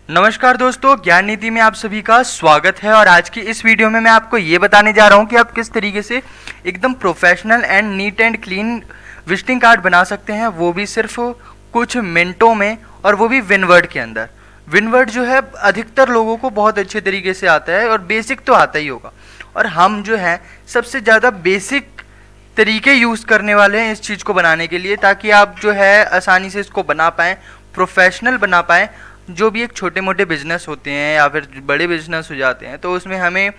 नमस्कार दोस्तों, ज्ञान नीति में आप सभी का स्वागत है। और आज की इस वीडियो में मैं आपको ये बताने जा रहा हूँ कि आप किस तरीके से एकदम professional and neat and clean visiting card बना सकते हैं, वो भी सिर्फ कुछ मिनटों में, और वो भी विनवर्ड के अंदर। विनवर्ड जो है अधिकतर लोगों को बहुत अच्छे तरीके से आता है, और बेसिक तो आता ही होगा। और हम जो है सबसे ज़्यादा बेसिक तरीके यूज़ करने वाले हैं इस चीज़ को बनाने के लिए, ताकि आप जो है आसानी से इसको बना पाएँ, प्रोफेशनल बना पाएँ। जो भी एक छोटे मोटे बिजनेस होते हैं या फिर बड़े बिजनेस हो जाते हैं, तो उसमें हमें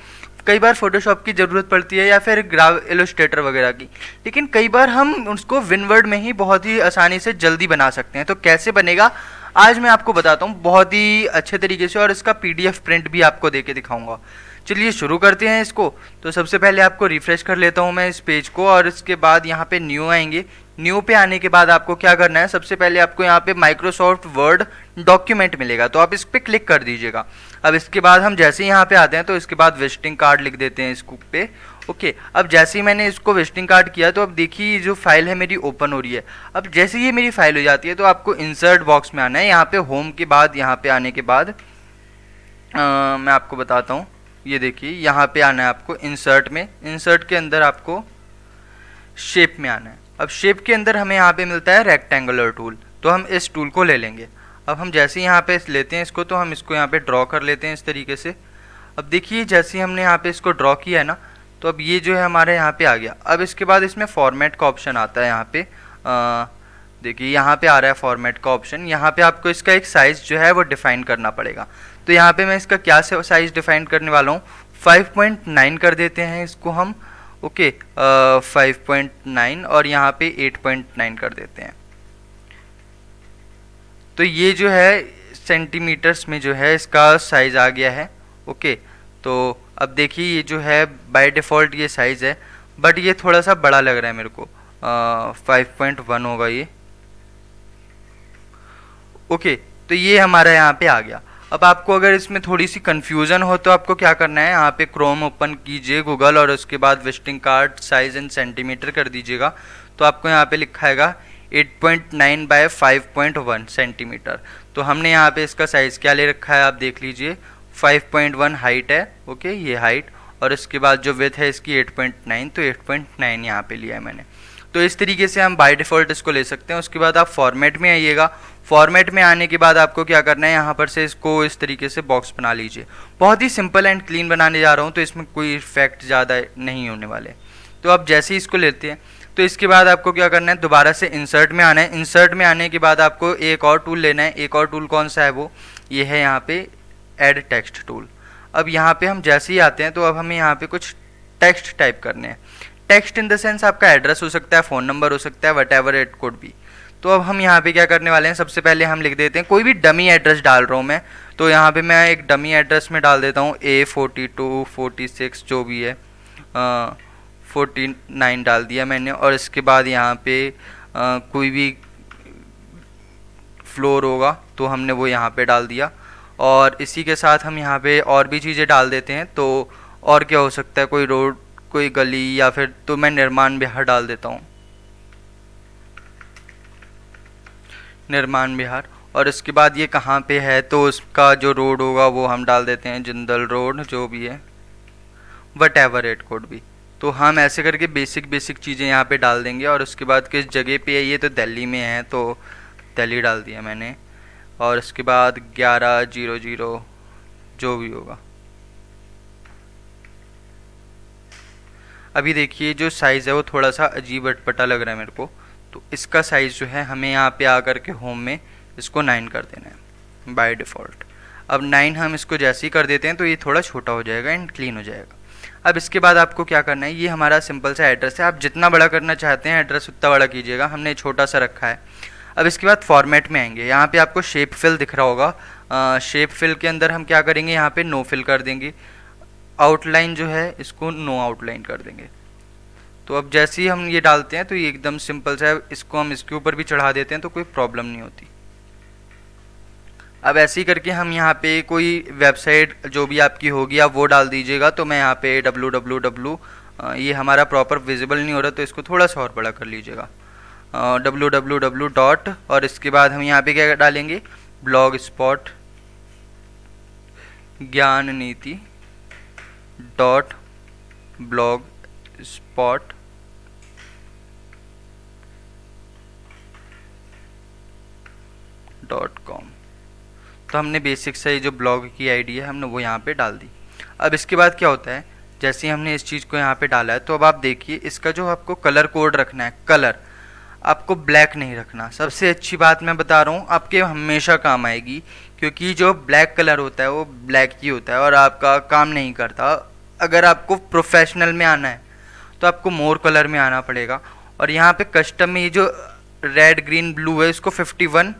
कई बार फोटोशॉप की ज़रूरत पड़ती है या फिर ग्राफ इलस्ट्रेटर वगैरह की, लेकिन कई बार हम उसको विनवर्ड में ही बहुत ही आसानी से जल्दी बना सकते हैं। तो कैसे बनेगा आज मैं आपको बताता हूँ बहुत ही अच्छे तरीके से, और इसका पीडीएफ प्रिंट भी आपको दे के दिखाऊंगा। चलिए शुरू करते हैं इसको। तो सबसे पहले आपको रिफ्रेश कर लेता हूँ मैं इस पेज को, और इसके बाद यहाँ पे न्यू आएंगे। न्यू पे आने के बाद आपको क्या करना है, सबसे पहले आपको यहाँ पे माइक्रोसॉफ्ट वर्ड डॉक्यूमेंट मिलेगा, तो आप इस पर क्लिक कर दीजिएगा। अब इसके बाद हम जैसे ही यहाँ पे आते हैं तो इसके बाद विजिटिंग कार्ड लिख देते हैं इसको पे। ओके, अब जैसे ही मैंने इसको विजिटिंग कार्ड किया तो अब देखिए ये जो फाइल है मेरी ओपन हो रही है। अब जैसे ये मेरी फाइल हो जाती है तो आपको इंसर्ट बॉक्स में आना है। यहाँ पे होम के बाद यहाँ पे आने के बाद मैं आपको बताता हूँ। ये देखिए यहाँ पे आना है आपको इंसर्ट में। इंसर्ट के अंदर आपको शेप में आना है। अब शेप के अंदर हमें यहाँ पे मिलता है रेक्टेंगुलर टूल, तो हम इस टूल को ले लेंगे। अब हम जैसे ही यहाँ पे लेते हैं इसको, तो हम इसको यहाँ पे ड्रॉ कर लेते हैं इस तरीके से। अब देखिए जैसे ही हमने यहाँ पे इसको ड्रॉ किया है ना, तो अब ये जो है हमारे यहाँ पे आ गया। अब इसके बाद इसमें फॉर्मेट का ऑप्शन आता है। यहाँ पे देखिए यहाँ पे आ रहा है फॉर्मेट का ऑप्शन। यहाँ पे आपको इसका एक साइज़ जो है वो डिफाइन करना पड़ेगा। तो यहाँ पे मैं इसका क्या साइज़ डिफाइन करने वाला हूँ, 5.9 कर देते हैं इसको हम। ओके, 5.9 और यहाँ पे 8.9 कर देते हैं। तो ये जो है सेंटीमीटर्स में जो है इसका साइज़ आ गया है। ओके, तो अब देखिए ये जो है बाय डिफ़ॉल्ट ये साइज़ है, बट ये थोड़ा सा बड़ा लग रहा है मेरे को। 5.1 होगा ये। ओके, तो ये हमारा यहाँ पे आ गया। अब आपको अगर इसमें थोड़ी सी कन्फ्यूज़न हो तो आपको क्या करना है, यहाँ पे क्रोम ओपन कीजिए गूगल, और उसके बाद विजिटिंग कार्ड साइज़ इन सेंटीमीटर कर दीजिएगा। तो आपको यहाँ पे लिखा हैगा 8.9 बाय 5.1 सेंटीमीटर। तो हमने यहाँ पे इसका साइज़ क्या ले रखा है आप देख लीजिए, 5.1 हाइट है। ओके, ये हाइट, और इसके बाद जो विड्थ है इसकी 8.9, तो 8.9 यहाँ पे लिया है मैंने। तो इस तरीके से हम बाय डिफ़ॉल्ट इसको ले सकते हैं। उसके बाद आप फॉर्मेट में आइएगा। फॉर्मेट में आने के बाद आपको क्या करना है, यहाँ पर से इसको इस तरीके से बॉक्स बना लीजिए। बहुत ही सिंपल एंड क्लीन बनाने जा रहा हूँ, तो इसमें कोई इफेक्ट ज़्यादा नहीं होने वाले। तो अब जैसे ही इसको लेते हैं तो इसके बाद आपको क्या करना है, दोबारा से इंसर्ट में आना है। इंसर्ट में आने के बाद आपको एक और टूल लेना है। एक और टूल कौन सा है, वो ये है यहाँ पे ऐड टेक्स्ट टूल। अब यहाँ पे हम जैसे ही आते हैं तो अब हमें यहाँ पे कुछ टेक्स्ट टाइप करने हैं। टेक्स्ट इन द सेंस आपका एड्रेस हो सकता है, फ़ोन नंबर हो सकता है, what ever it could be. तो अब हम यहाँ पे क्या करने वाले हैं, सबसे पहले हम लिख देते हैं, कोई भी डमी एड्रेस डाल रहा हूँ मैं, तो यहाँ पे मैं एक डमी एड्रेस में डाल देता हूँ A42 46 जो भी है, 49 डाल दिया मैंने। और इसके बाद यहाँ पे कोई भी फ्लोर होगा तो हमने वो यहाँ पे डाल दिया। और इसी के साथ हम यहाँ पे और भी चीज़ें डाल देते हैं। तो और क्या हो सकता है, कोई रोड, कोई गली, या फिर तो मैं निर्माण बिहार डाल देता हूँ, निर्माण बिहार। और इसके बाद ये कहाँ पे है, तो उसका जो रोड होगा वो हम डाल देते हैं जिंदल रोड, जो भी है, वट एवर इट कुड भी। तो हम ऐसे करके बेसिक चीज़ें यहाँ पे डाल देंगे। और उसके बाद किस जगह पे है, ये तो दिल्ली में है तो दिल्ली डाल दिया मैंने। और इसके बाद 1100 जो भी होगा। अभी देखिए जो साइज़ है वो थोड़ा सा अजीब अटपटा लग रहा है मेरे को, तो इसका साइज़ जो है हमें यहाँ पे आकर के होम में इसको 9 कर देना है बाय डिफ़ॉल्ट। अब 9 हम इसको जैसे ही कर देते हैं तो ये थोड़ा छोटा हो जाएगा एंड क्लीन हो जाएगा। अब इसके बाद आपको क्या करना है, ये हमारा सिंपल सा एड्रेस है। आप जितना बड़ा करना चाहते हैं एड्रेस उतना बड़ा कीजिएगा, हमने छोटा सा रखा है। अब इसके बाद फॉर्मेट में आएंगे। यहाँ पे आपको शेप फिल दिख रहा होगा। शेप फिल के अंदर हम क्या करेंगे, यहाँ पे नो फिल कर देंगे। आउटलाइन जो है इसको नो आउटलाइन कर देंगे। तो अब जैसे ही हम ये डालते हैं तो ये एकदम सिंपल सा है। इसको हम इसके ऊपर भी चढ़ा देते हैं तो कोई प्रॉब्लम नहीं होती। अब ऐसे ही करके हम यहाँ पे कोई वेबसाइट जो भी आपकी होगी आप वो डाल दीजिएगा। तो मैं यहाँ पे www, ये हमारा प्रॉपर विजिबल नहीं हो रहा तो इसको थोड़ा सा और बड़ा कर लीजिएगा, www डॉट, और इसके बाद हम यहाँ पे क्या डालेंगे, blogspot ज्ञान नीति डॉट ब्लॉग स्पॉट .com। तो हमने बेसिक से जो ब्लॉग की आईडी है हमने वो यहाँ पे डाल दी। अब इसके बाद क्या होता है, जैसे ही हमने इस चीज़ को यहाँ पे डाला है तो अब आप देखिए इसका जो आपको कलर कोड रखना है, कलर आपको ब्लैक नहीं रखना। सबसे अच्छी बात मैं बता रहा हूँ, आपके हमेशा काम आएगी, क्योंकि जो ब्लैक कलर होता है वो ब्लैक ही होता है और आपका काम नहीं करता। अगर आपको प्रोफेशनल में आना है तो आपको मोर कलर में आना पड़ेगा। और यहाँ पे कस्टम में ये जो रेड ग्रीन ब्लू है इसको 51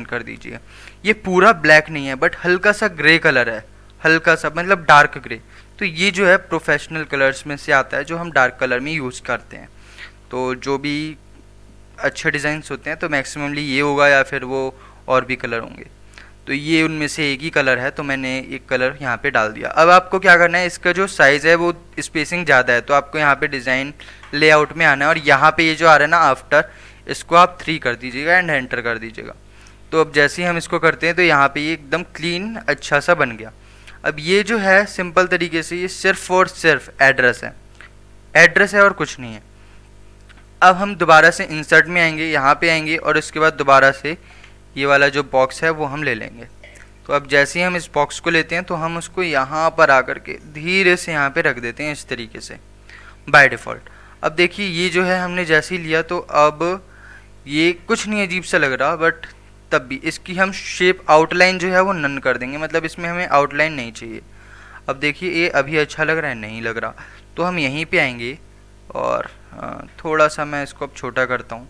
कर दीजिए। ये पूरा ब्लैक नहीं है बट हल्का सा ग्रे कलर है, हल्का सा मतलब डार्क ग्रे। तो ये जो है प्रोफेशनल कलर्स में से आता है जो हम डार्क कलर में यूज़ करते हैं। तो जो भी अच्छे डिज़ाइंस होते हैं तो मैक्सिममली ये होगा या फिर वो और भी कलर होंगे। तो ये उनमें से एक ही कलर है तो मैंने एक कलर यहाँ पे डाल दिया। अब आपको क्या करना है, इसका जो साइज़ है वो स्पेसिंग ज़्यादा है तो आपको यहाँ पे डिज़ाइन लेआउट में आना है और यहाँ पे ये जो आ रहा है ना आफ्टर, इसको आप 3 कर दीजिएगा एंड एंटर कर दीजिएगा। तो अब जैसे ही हम इसको करते हैं तो यहाँ पे ये एकदम क्लीन अच्छा सा बन गया। अब ये जो है सिंपल तरीके से ये सिर्फ और सिर्फ एड्रेस है, एड्रेस है और कुछ नहीं है। अब हम दोबारा से इंसर्ट में आएंगे, यहाँ पे आएंगे और इसके बाद दोबारा से ये वाला जो बॉक्स है वो हम ले लेंगे। तो अब जैसे ही हम इस बॉक्स को लेते हैं तो हम उसको यहाँ पर आकर के धीरे से यहाँ पे रख देते हैं इस तरीके से बाय डिफ़ॉल्ट। अब देखिए ये जो है हमने जैसे ही लिया तो अब ये कुछ नहीं अजीब सा लग रहा, बट तब भी इसकी हम शेप आउटलाइन जो है वो नन कर देंगे, मतलब इसमें हमें आउटलाइन नहीं चाहिए। अब देखिए ये अभी अच्छा लग रहा है, नहीं लग रहा, तो हम यहीं पे आएंगे और थोड़ा सा मैं इसको अब छोटा करता हूँ।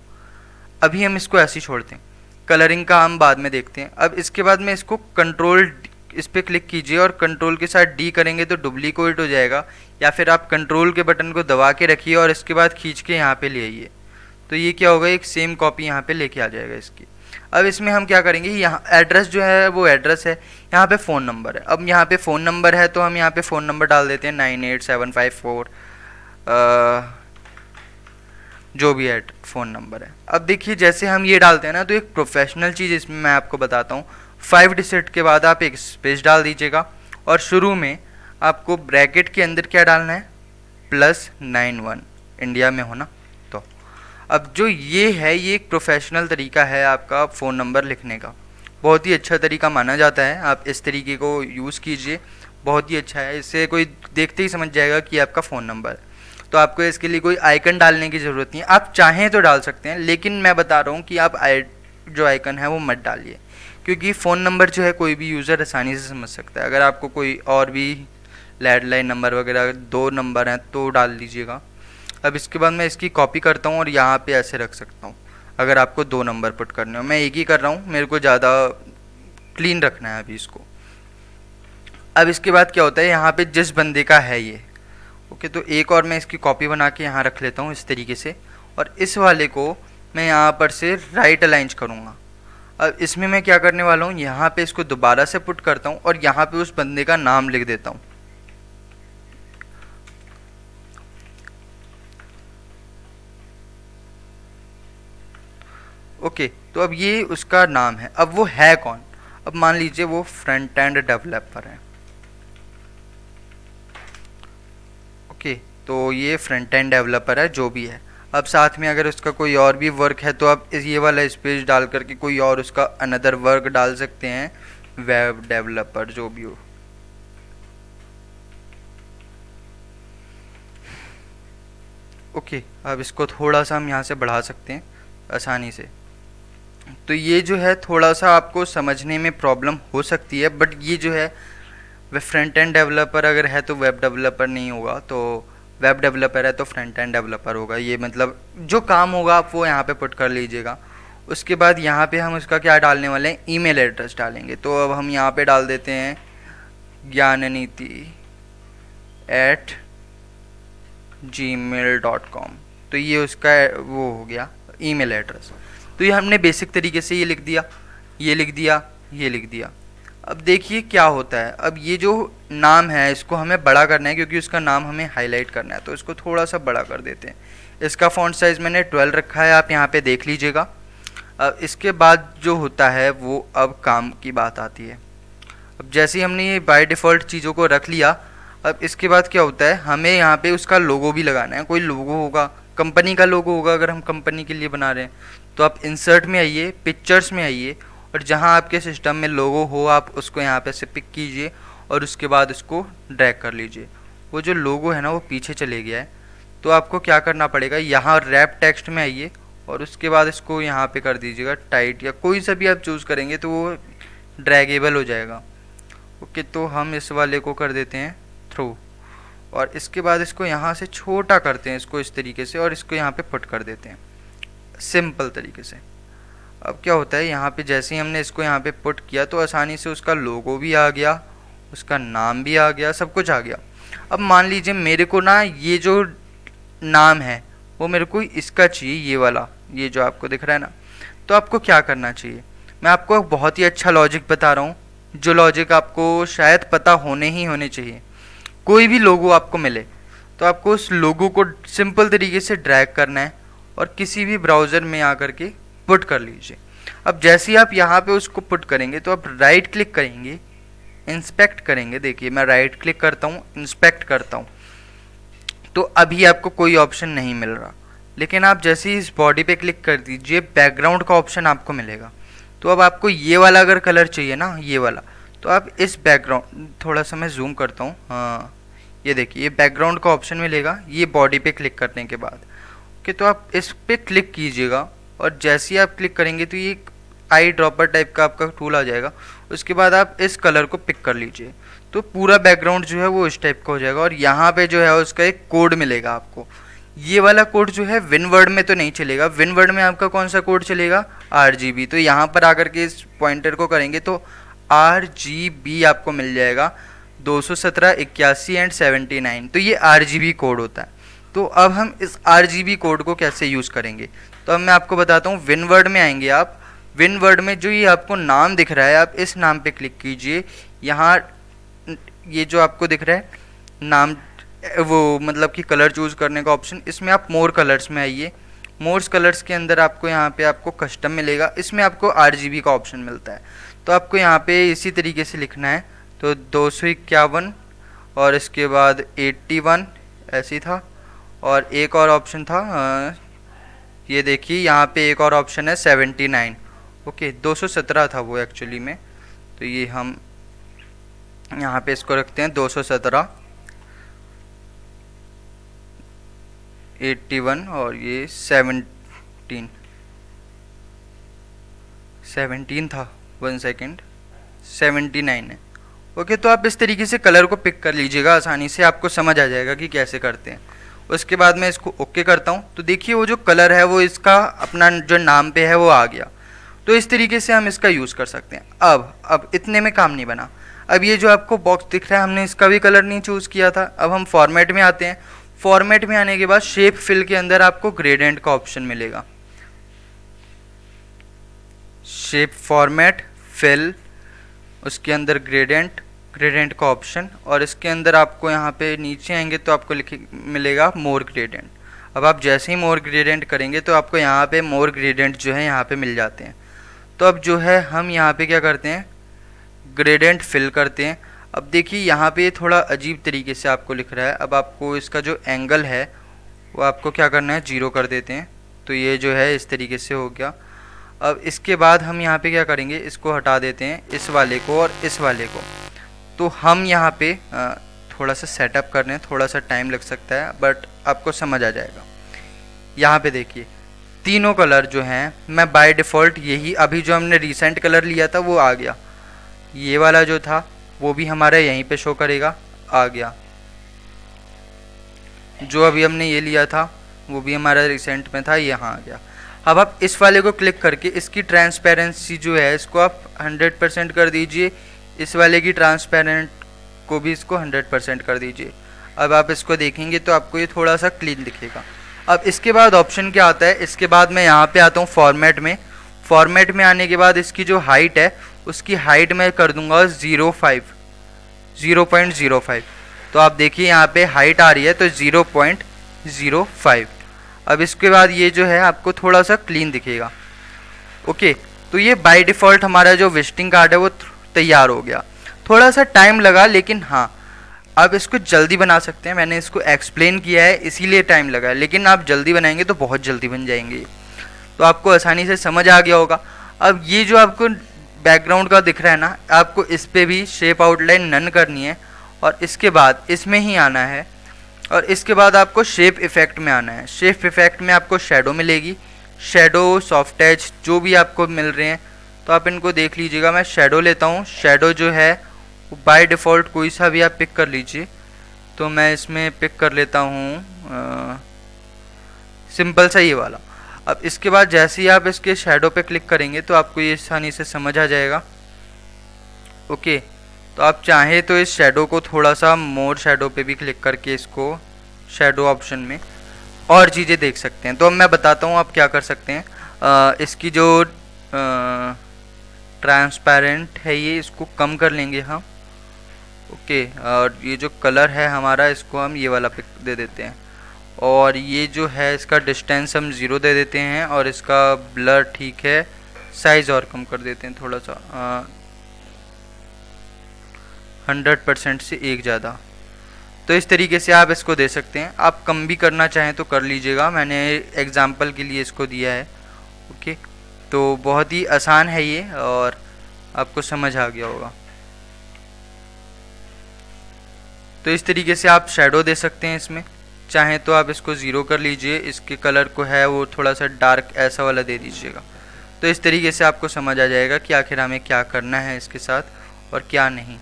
अभी हम इसको ऐसे ही छोड़ते हैं, कलरिंग का हम बाद में देखते हैं। अब इसके बाद में इसको कंट्रोल इस पर क्लिक कीजिए और कंट्रोल के साथ डी करेंगे तो डुप्लीकेट हो जाएगा, या फिर आप कंट्रोल के बटन को दबा के रखिए और इसके बाद खींच के यहाँ पे ले आइए तो ये क्या होगा, एक सेम कॉपी यहाँ पे लेके आ जाएगा इसकी। अब इसमें हम क्या करेंगे, यहाँ एड्रेस जो है वो एड्रेस है, यहाँ पे फ़ोन नंबर है। अब यहाँ पे फ़ोन नंबर है तो हम यहाँ पे फ़ोन नंबर डाल देते हैं 98754 जो भी है फ़ोन नंबर है। अब देखिए जैसे हम ये डालते हैं ना तो एक प्रोफेशनल चीज़ इसमें मैं आपको बताता हूँ। 5 डिजिट के बाद आप एक स्पेस डाल दीजिएगा और शुरू में आपको ब्रैकेट के अंदर क्या डालना है, +91 इंडिया में होना। तो अब जो ये है ये एक प्रोफेशनल तरीका है आपका फ़ोन नंबर लिखने का, बहुत ही अच्छा तरीका माना जाता है। आप इस तरीके को यूज़ कीजिए, बहुत ही अच्छा है, इससे कोई देखते ही समझ जाएगा कि आपका फ़ोन नंबर है। तो आपको इसके लिए कोई आइकन डालने की ज़रूरत नहीं है, आप चाहें तो डाल सकते हैं, लेकिन मैं बता रहा हूँ कि आप जो आइकन है वो मत डालिए, क्योंकि फ़ोन नंबर जो है कोई भी यूज़र आसानी से समझ सकता है। अगर आपको कोई और भी लैंडलाइन नंबर वगैरह 2 नंबर हैं तो डाल लीजिएगा। अब इसके बाद मैं इसकी कॉपी करता हूँ और यहाँ पे ऐसे रख सकता हूँ। अगर आपको 2 नंबर पुट करने हो, मैं एक ही कर रहा हूँ, मेरे को ज़्यादा क्लीन रखना है अभी इसको। अब इसके बाद क्या होता है, यहाँ पे जिस बंदे का है ये ओके, तो एक और मैं इसकी कॉपी बना के यहाँ रख लेता हूँ इस तरीके से, और इस वाले को मैं यहाँ पर से राइट अलाइन करूँगा। अब इसमें मैं क्या करने वाला हूँ, यहाँ पे इसको दोबारा से पुट करता हूँ और यहाँ पे उस बंदे का नाम लिख देता हूँ। ओके, तो अब ये उसका नाम है। अब वो है कौन, अब मान लीजिए वो फ्रंट एंड डेवलपर है। ओके, तो ये फ्रंट एंड डेवलपर है जो भी है। अब साथ में अगर उसका कोई और भी वर्क है तो आप ये वाला स्पेस डाल करके कोई और उसका अनदर वर्क डाल सकते हैं, वेब डेवलपर जो भी हो। ओके, अब इसको थोड़ा सा हम यहाँ से बढ़ा सकते हैं आसानी से। तो ये जो है थोड़ा सा आपको समझने में प्रॉब्लम हो सकती है, बट ये जो है वे फ्रंट एंड डेवलपर अगर है तो वेब डेवलपर नहीं होगा, तो वेब डेवलपर है तो फ्रंट एंड डेवलपर होगा। ये मतलब जो काम होगा आप वो यहाँ पे पुट कर लीजिएगा। उसके बाद यहाँ पे हम उसका क्या डालने वाले हैं, ईमेल एड्रेस डालेंगे। तो अब हम यहाँ पे डाल देते हैं gyananiti@gmail.com। तो ये उसका वो हो गया ईमेल एड्रेस। तो ये हमने बेसिक तरीके से ये लिख दिया, ये लिख दिया, ये लिख दिया। अब देखिए क्या होता है, अब ये जो नाम है इसको हमें बड़ा करना है क्योंकि उसका नाम हमें हाईलाइट करना है, तो इसको थोड़ा सा बड़ा कर देते हैं। इसका फ़ॉन्ट साइज़ मैंने 12 रखा है, आप यहाँ पे देख लीजिएगा। अब इसके बाद जो होता है वो अब काम की बात आती है। अब जैसे ही हमने ये बाय डिफ़ॉल्ट चीज़ों को रख लिया, अब इसके बाद क्या होता है, हमें यहाँ पे उसका लोगो भी लगाना है। कोई लोगो होगा, कंपनी का लोगो होगा अगर हम कंपनी के लिए बना रहे हैं। तो आप इंसर्ट में आइए, पिक्चर्स में आइए, और जहाँ आपके सिस्टम में लोगो हो आप उसको यहाँ पे से पिक कीजिए और उसके बाद उसको ड्रैग कर लीजिए। वो जो लोगो है ना वो पीछे चले गया है, तो आपको क्या करना पड़ेगा, यहाँ रैप टेक्स्ट में आइए और उसके बाद इसको यहाँ पे कर दीजिएगा टाइट, या कोई सा भी आप चूज़ करेंगे तो वो ड्रैगेबल हो जाएगा। ओके, तो हम इस वाले को कर देते हैं थ्रू, और इसके बाद इसको यहाँ से छोटा करते हैं इसको इस तरीके से, और इसको यहाँ पे पुट कर देते हैं सिंपल तरीके से। अब क्या होता है, यहाँ पे जैसे ही हमने इसको यहाँ पे पुट किया तो आसानी से उसका लोगो भी आ गया, उसका नाम भी आ गया, सब कुछ आ गया। अब मान लीजिए मेरे को ना ये जो नाम है वो मेरे को इसका चाहिए, ये वाला, ये जो आपको दिख रहा है ना। तो आपको क्या करना चाहिए, मैं आपको एक बहुत ही अच्छा लॉजिक बता रहा हूँ, जो लॉजिक आपको शायद पता होने चाहिए। कोई भी लोगो आपको मिले तो आपको उस लोगो को सिंपल तरीके से ड्रैग करना है और किसी भी ब्राउज़र में आकर के पुट कर लीजिए। अब जैसे ही आप यहाँ पे उसको पुट करेंगे तो आप राइट क्लिक करेंगे, इंस्पेक्ट करेंगे। देखिए मैं राइट क्लिक करता हूँ, इंस्पेक्ट करता हूँ, तो अभी आपको कोई ऑप्शन नहीं मिल रहा। लेकिन आप जैसे ही इस बॉडी पे क्लिक कर दीजिए, बैकग्राउंड का ऑप्शन आपको मिलेगा। तो अब आपको ये वाला अगर कलर चाहिए ना, ये वाला, तो आप इस बैकग्राउंड, थोड़ा सा मैं जूम करता हूँ, हाँ ये देखिए ये बैकग्राउंड का ऑप्शन मिलेगा ये बॉडी पे क्लिक करने के बाद। ओके, तो आप इस पे क्लिक कीजिएगा और जैसे ही आप क्लिक करेंगे तो ये आई ड्रॉपर टाइप का आपका टूल आ जाएगा। उसके बाद आप इस कलर को पिक कर लीजिए तो पूरा बैकग्राउंड जो है वो इस टाइप का हो जाएगा। और यहाँ पे जो है उसका एक कोड मिलेगा आपको। ये वाला कोड जो है विनवर्ड में तो नहीं चलेगा, विनवर्ड में आपका कौन सा कोड चलेगा, RGB। तो यहाँ पर आकर के इस पॉइंटर को करेंगे तो RGB आपको मिल जाएगा 217, 81 एंड 79। तो ये RGB कोड होता है। तो अब हम इस RGB कोड को कैसे यूज़ करेंगे, तो अब मैं आपको बताता हूँ। विनवर्ड में आएंगे आप, विनवर्ड में जो ये आपको नाम दिख रहा है आप इस नाम पे क्लिक कीजिए। यहाँ ये जो आपको दिख रहा है नाम, वो मतलब कि कलर चूज़ करने का ऑप्शन, इसमें आप मोर कलर्स में आइए। मोर्स कलर्स के अंदर आपको यहाँ पे आपको कस्टम मिलेगा, इसमें आपको RGB का ऑप्शन मिलता है। तो आपको यहाँ पे इसी तरीके से लिखना है, तो 251 और इसके बाद 81 ऐसे ही था, और एक और ऑप्शन था, ये देखिए यहाँ पे एक और ऑप्शन है 79। ओके, 217 था वो एक्चुअली में, तो ये हम यहाँ पे इसको रखते हैं 217, 81 और ये 17 था, 1 सेकेंड, 79 है। ओके, तो आप इस तरीके से कलर को पिक कर लीजिएगा, आसानी से आपको समझ आ जाएगा कि कैसे करते हैं। उसके बाद मैं इसको ओके करता हूँ तो देखिए वो जो कलर है वो इसका अपना जो नाम पे है वो आ गया। तो इस तरीके से हम इसका यूज़ कर सकते हैं। अब इतने में काम नहीं बना। अब ये जो आपको बॉक्स दिख रहा है हमने इसका भी कलर नहीं चूज़ किया था। अब हम फॉर्मेट में आते हैं। फॉर्मेट में आने के बाद शेप फिल के अंदर आपको ग्रेडियंट का ऑप्शन मिलेगा। शेप फॉर्मेट फिल, उसके अंदर ग्रेडियंट का ऑप्शन, और इसके अंदर आपको यहाँ पे नीचे आएंगे तो आपको मिलेगा मोर ग्रेडियंट। अब आप जैसे ही मोर ग्रेडियंट करेंगे तो आपको यहाँ पे मोर ग्रेडियंट जो है यहाँ पे मिल जाते हैं। तो अब जो है हम यहाँ पे क्या करते हैं, ग्रेडियंट फिल करते हैं। अब देखिए यहाँ पे थोड़ा अजीब तरीके से आपको लिख रहा है। अब आपको इसका जो एंगल है वो आपको क्या करना है, 0 कर देते हैं। तो ये जो है इस तरीके से हो गया। अब इसके बाद हम यहाँ पे क्या करेंगे, इसको हटा देते हैं, इस वाले को और इस वाले को। तो हम यहाँ पे थोड़ा सा सेटअप करने, थोड़ा सा टाइम लग सकता है बट आपको समझ आ जाएगा। यहाँ पे देखिए तीनों कलर जो हैं, मैं बाय डिफ़ॉल्ट यही अभी जो हमने रिसेंट कलर लिया था वो आ गया। ये वाला जो था वो भी हमारा यहीं पे शो करेगा, आ गया। जो अभी हमने ये लिया था वो भी हमारा रिसेंट में था, यहाँ आ गया। अब आप इस वाले को क्लिक करके इसकी ट्रांसपेरेंसी जो है इसको आप 100% कर दीजिए। इस वाले की ट्रांसपेरेंट को भी इसको 100% कर दीजिए। अब आप इसको देखेंगे तो आपको ये थोड़ा सा क्लीन दिखेगा। अब इसके बाद ऑप्शन क्या आता है, इसके बाद मैं यहाँ पे आता हूँ फॉर्मेट में। फॉर्मेट में आने के बाद इसकी जो हाइट है उसकी हाइट मैं कर दूंगा 0.05। तो आप देखिए यहाँ पे हाइट आ रही है तो 0.05। अब इसके बाद ये जो है आपको थोड़ा सा क्लीन दिखेगा। ओके, तो ये बाय डिफ़ॉल्ट हमारा जो विजिटिंग कार्ड है वो तैयार हो गया। थोड़ा सा टाइम लगा, लेकिन हाँ आप इसको जल्दी बना सकते हैं। मैंने इसको एक्सप्लेन किया है इसीलिए टाइम लगा है, लेकिन आप जल्दी बनाएंगे तो बहुत जल्दी बन जाएंगे। तो आपको आसानी से समझ आ गया होगा। अब ये जो आपको बैकग्राउंड का दिख रहा है ना, आपको इस पे भी शेप आउटलाइन नन करनी है और इसके बाद इसमें ही आना है और इसके बाद आपको शेप इफ़ेक्ट में आना है। शेप इफ़ेक्ट में आपको शेडो मिलेगी, शेडो, सॉफ्ट एज जो भी आपको मिल रहे हैं तो आप इनको देख लीजिएगा। मैं शेडो लेता हूँ। शेडो जो है वो बाय डिफ़ॉल्ट कोई सा भी आप पिक कर लीजिए। तो मैं इसमें पिक कर लेता हूँ सिंपल सा ये वाला। अब इसके बाद जैसे ही आप इसके शेडो पे क्लिक करेंगे तो आपको ये आसानी से समझ आ जाएगा। ओके, तो आप चाहें तो इस शेडो को थोड़ा सा मोर शेडो पे भी क्लिक करके इसको शेडो ऑप्शन में और चीज़ें देख सकते हैं। तो अब मैं बताता हूँ आप क्या कर सकते हैं। इसकी जो ट्रांसपेरेंट है ये, इसको कम कर लेंगे हम। ओके, और ये जो कलर है हमारा, इसको हम ये वाला पिक दे देते हैं और ये जो है इसका डिस्टेंस हम 0 दे देते हैं और इसका ब्लर ठीक है, साइज़ और कम कर देते हैं थोड़ा सा 100% से एक ज़्यादा। तो इस तरीके से आप इसको दे सकते हैं। आप कम भी करना चाहें तो कर लीजिएगा, मैंने एग्जाम्पल के लिए इसको दिया है। ओके, तो बहुत ही आसान है ये और आपको समझ आ गया होगा। तो इस तरीके से आप शेडो दे सकते हैं इसमें। चाहें तो आप इसको 0 कर लीजिए, इसके कलर को है वो थोड़ा सा डार्क ऐसा वाला दे दीजिएगा। तो इस तरीके से आपको समझ आ जाएगा कि आखिर हमें क्या करना है इसके साथ और क्या नहीं।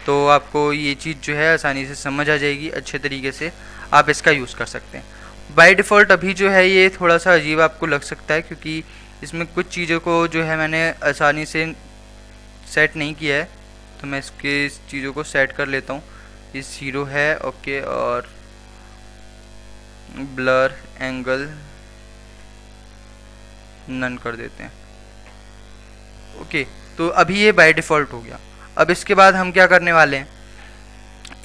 तो आपको ये चीज़ जो है आसानी से समझ आ जाएगी, अच्छे तरीके से आप इसका यूज़ कर सकते हैं। बाय डिफ़ॉल्ट अभी जो है ये थोड़ा सा अजीब आपको लग सकता है क्योंकि इसमें कुछ चीज़ों को जो है मैंने आसानी से सेट नहीं किया है। तो मैं इसके चीज़ों को सेट कर लेता हूँ। ये 0 है, ओके, और ब्लर एंगल नन कर देते हैं। ओके, तो अभी ये बाय डिफ़ॉल्ट हो गया। अब इसके बाद हम क्या करने वाले हैं,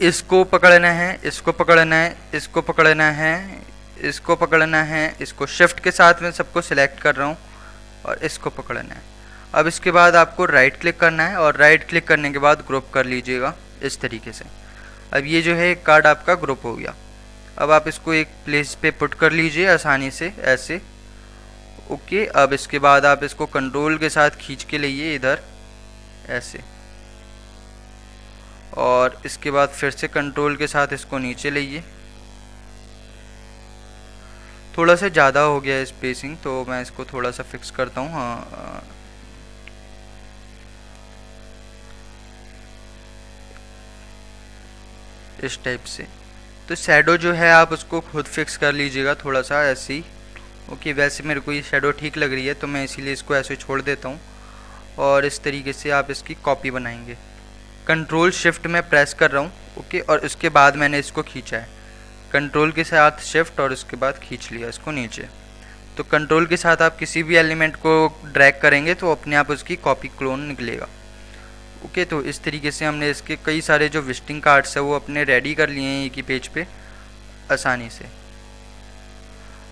इसको पकड़ना है, इसको पकड़ना है, इसको पकड़ना है, इसको पकड़ना है, इसको शिफ्ट के साथ में सबको सिलेक्ट कर रहा हूँ और इसको पकड़ना है। अब इसके बाद आपको राइट क्लिक करना है और राइट क्लिक करने के बाद ग्रुप कर लीजिएगा इस तरीके से। अब ये जो है एक कार्ड आपका ग्रुप हो गया। अब आप इसको एक प्लेस पे पुट कर लीजिए आसानी से ऐसे। ओके, अब इसके बाद आप इसको कंट्रोल के साथ खींच के लाइए इधर ऐसे और इसके बाद फिर से कंट्रोल के साथ इसको नीचे लाइए। थोड़ा सा ज़्यादा हो गया है स्पेसिंग, तो मैं इसको थोड़ा सा फिक्स करता हूँ। हाँ, इस टाइप से। तो शैडो जो है आप उसको खुद फिक्स कर लीजिएगा थोड़ा सा ऐसे ही। ओके, वैसे मेरे को ये शैडो ठीक लग रही है तो मैं इसीलिए इसको ऐसे छोड़ देता हूँ और इस तरीके से आप इसकी कॉपी बनाएंगे। कंट्रोल शिफ्ट में प्रेस कर रहा हूँ। ओके, और उसके बाद मैंने इसको खींचा है कंट्रोल के साथ शिफ्ट और उसके बाद खींच लिया इसको नीचे। तो कंट्रोल के साथ आप किसी भी एलिमेंट को ड्रैग करेंगे तो अपने आप उसकी कॉपी क्लोन निकलेगा। ओके, तो इस तरीके से हमने इसके कई सारे जो विजिटिंग कार्ड्स है वो अपने रेडी कर लिए हैं एक ही पेज पे आसानी से।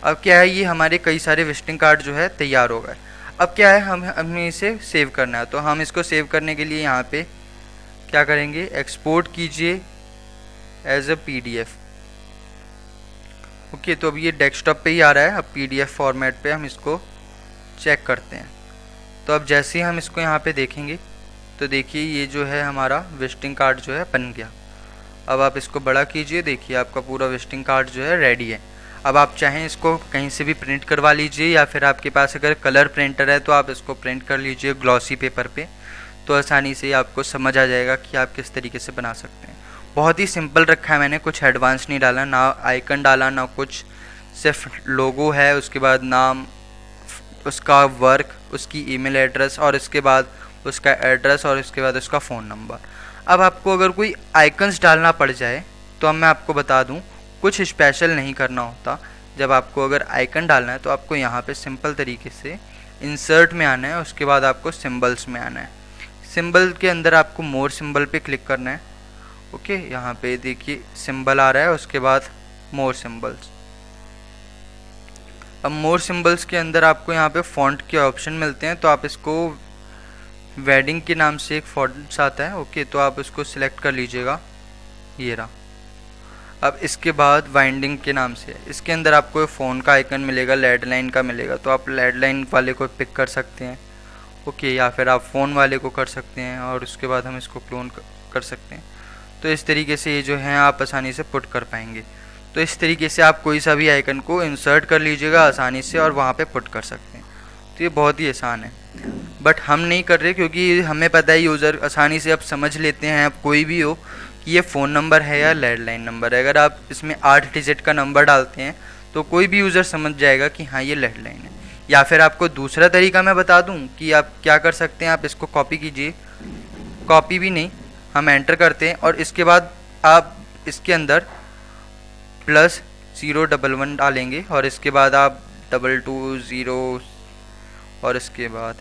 अब क्या है, ये हमारे कई सारे विजिटिंग कार्ड जो है तैयार हो गए। अब क्या है, हमें इसे सेव करना है। तो हम इसको सेव करने के लिए यहाँ पे क्या करेंगे, एक्सपोर्ट कीजिए एज अ PDF। ओके, तो अब ये डेस्कटॉप पे ही आ रहा है। अब PDF फॉर्मेट पे हम इसको चेक करते हैं। तो अब जैसे ही हम इसको यहाँ पे देखेंगे तो देखिए ये जो है हमारा विजिटिंग कार्ड जो है बन गया। अब आप इसको बड़ा कीजिए, देखिए आपका पूरा विजिटिंग कार्ड जो है रेडी है। अब आप चाहें इसको कहीं से भी प्रिंट करवा लीजिए या फिर आपके पास अगर कलर प्रिंटर है तो आप इसको प्रिंट कर लीजिए ग्लॉसी पेपर पे। तो आसानी से आपको समझ आ जाएगा कि आप किस तरीके से बना सकते हैं। बहुत ही सिंपल रखा है मैंने, कुछ एडवांस नहीं डाला, ना आइकन डाला ना कुछ, सिर्फ लोगो है, उसके बाद नाम, उसका वर्क, उसकी ईमेल एड्रेस और इसके बाद उसका एड्रेस और इसके बाद उसका फ़ोन नंबर। अब आपको अगर कोई आइकन्स डालना पड़ जाए तो अब मैं आपको बता दूं, कुछ स्पेशल नहीं करना होता। जब आपको अगर आइकन डालना है तो आपको यहाँ पे सिंपल तरीके से इंसर्ट में आना है, उसके बाद आपको सिंबल्स में आना है। सिंबल के अंदर आपको मोर सिंबल पे क्लिक करना है। ओके, यहाँ पे देखिए सिंबल आ रहा है, उसके बाद मोर सिंबल्स। अब मोर सिंबल्स के अंदर आपको यहाँ पे फ़ॉन्ट के ऑप्शन मिलते हैं, तो आप इसको वेडिंग के नाम से एक फ़ॉन्ट्स आता है, ओके, तो आप इसको सिलेक्ट कर लीजिएगा, ये रहा। अब इसके बाद वाइंडिंग के नाम से इसके अंदर आपको फ़ोन का आइकन मिलेगा, लैंडलाइन का मिलेगा, तो आप लैंडलाइन वाले को पिक कर सकते हैं, ओके, या फिर आप फ़ोन वाले को कर सकते हैं और उसके बाद हम इसको क्लोन कर सकते हैं। तो इस तरीके से ये जो है आप आसानी से पुट कर पाएंगे। तो इस तरीके से आप कोई सा भी आइकन को इंसर्ट कर लीजिएगा आसानी से और वहाँ पे पुट कर सकते हैं। तो ये बहुत ही आसान है, बट हम नहीं कर रहे क्योंकि हमें पता है यूज़र आसानी से अब समझ लेते हैं, अब कोई भी हो, कि ये फ़ोन नंबर है या लैंडलाइन नंबर है। अगर आप इसमें 8 डिजिट का नंबर डालते हैं तो कोई भी यूज़र समझ जाएगा कि हाँ ये लैंडलाइन है। या फिर आपको दूसरा तरीका मैं बता दूं कि आप क्या कर सकते हैं, आप इसको कॉपी कीजिए, कॉपी भी नहीं, हम एंटर करते हैं और इसके बाद आप इसके अंदर +011 डालेंगे और इसके बाद आप 220 और इसके बाद,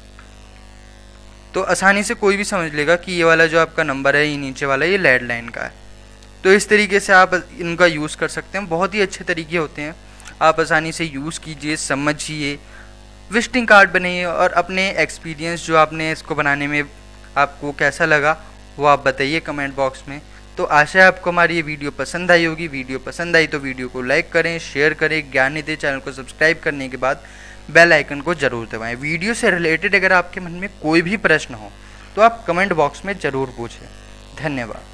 तो आसानी से कोई भी समझ लेगा कि ये वाला जो आपका नंबर है, ये नीचे वाला, ये लैंडलाइन का है। तो इस तरीके से आप इनका यूज़ कर सकते हैं, बहुत ही अच्छे तरीके होते हैं, आप आसानी से यूज़ कीजिए, समझिए, विजिटिंग कार्ड बनाइए और अपने एक्सपीरियंस जो आपने इसको बनाने में आपको कैसा लगा वो आप बताइए कमेंट बॉक्स में। तो आशा है आपको हमारी ये वीडियो पसंद आई होगी। वीडियो पसंद आई तो वीडियो को लाइक करें, शेयर करें, ज्ञान निधि चैनल को सब्सक्राइब करने के बाद बेल आइकन को ज़रूर दबाएं। वीडियो से रिलेटेड अगर आपके मन में कोई भी प्रश्न हो तो आप कमेंट बॉक्स में ज़रूर पूछें। धन्यवाद।